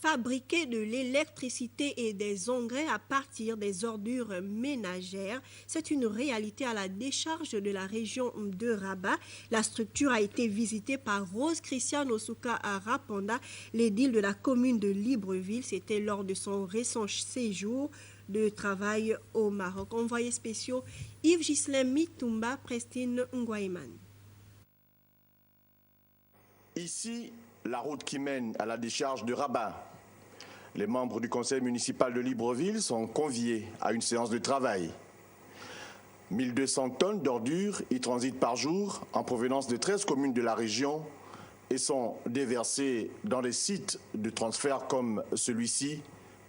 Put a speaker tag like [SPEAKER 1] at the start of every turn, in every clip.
[SPEAKER 1] fabriquer de l'électricité et des engrais à partir des ordures ménagères. C'est une réalité à la décharge de la région de Rabat. La structure a été visitée par Rose Christiane Osuka à Rapanda, l'édile de la commune de Libreville. C'était lors de son récent séjour de travail au Maroc. Envoyés spéciaux Yves Ghislain Mitumba, Prestine Ngwaïman.
[SPEAKER 2] Ici, la route qui mène à la décharge de Rabat. Les membres du conseil municipal de Libreville sont conviés à une séance de travail. 1200 tonnes d'ordures y transitent par jour en provenance de 13 communes de la région et sont déversées dans des sites de transfert comme celui-ci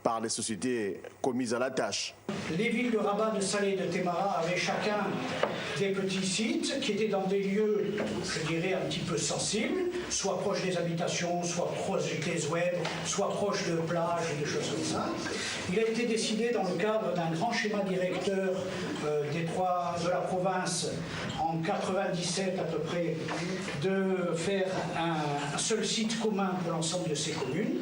[SPEAKER 2] par les sociétés commises à la tâche.
[SPEAKER 3] Les villes de Rabat, de Salé et de Témara avaient chacun des petits sites qui étaient dans des lieux, je dirais, un petit peu sensibles, soit proches des habitations, soit proches des oueds, soit proches de plages et des choses comme ça. Il a été décidé dans le cadre d'un grand schéma directeur de la province en 97 à peu près de faire un seul site commun pour l'ensemble de ces communes.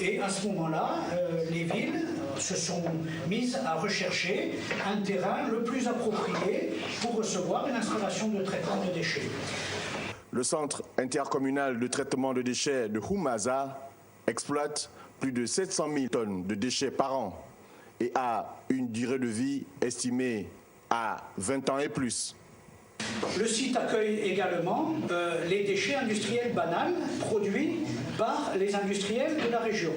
[SPEAKER 3] Et à ce moment-là, les villes se sont mises à rechercher un terrain le plus approprié pour recevoir une installation de traitement de déchets.
[SPEAKER 2] Le centre intercommunal de traitement de déchets de Houmaza exploite plus de 700 000 tonnes de déchets par an et a une durée de vie estimée à 20 ans et plus.
[SPEAKER 3] Le site accueille également les déchets industriels banals produits par les industriels de la région.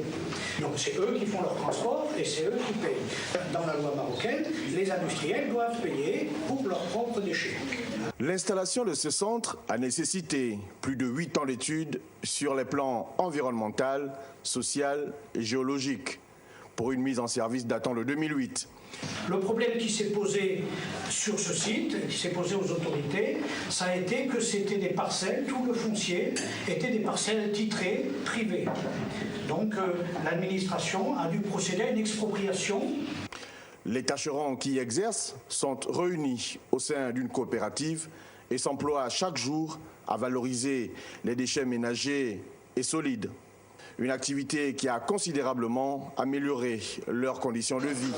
[SPEAKER 3] Donc c'est eux qui font leur transport et c'est eux qui payent. Dans la loi marocaine, les industriels doivent payer pour leurs propres déchets.
[SPEAKER 2] L'installation de ce centre a nécessité plus de 8 ans d'études sur les plans environnemental, social et géologique pour une mise en service datant de 2008.
[SPEAKER 3] Le problème qui s'est posé sur ce site, qui s'est posé aux autorités, ça a été que c'était des parcelles, tout le foncier était des parcelles titrées privées. Donc l'administration a dû procéder à une expropriation.
[SPEAKER 2] Les tâcherons qui y exercent sont réunis au sein d'une coopérative et s'emploient chaque jour à valoriser les déchets ménagers et solides. Une activité qui a considérablement amélioré leurs conditions de vie.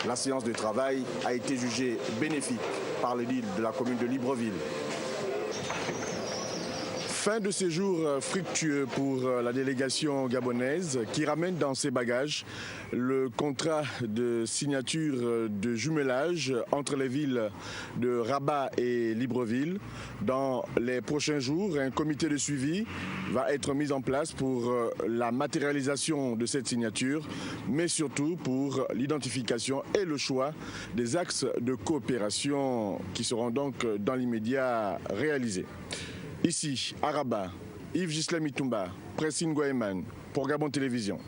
[SPEAKER 2] La séance de travail a été jugée bénéfique par l'édile de la commune de Libreville. Fin de séjour fructueux pour la délégation gabonaise qui ramène dans ses bagages le contrat de signature de jumelage entre les villes de Rabat et Libreville. Dans les prochains jours, un comité de suivi va être mis en place pour la matérialisation de cette signature, mais surtout pour l'identification et le choix des axes de coopération qui seront donc dans l'immédiat réalisés. Ici, à Rabat, Yves Ghislain Mitumba, Prestine Ngwaïman, pour Gabon Télévision.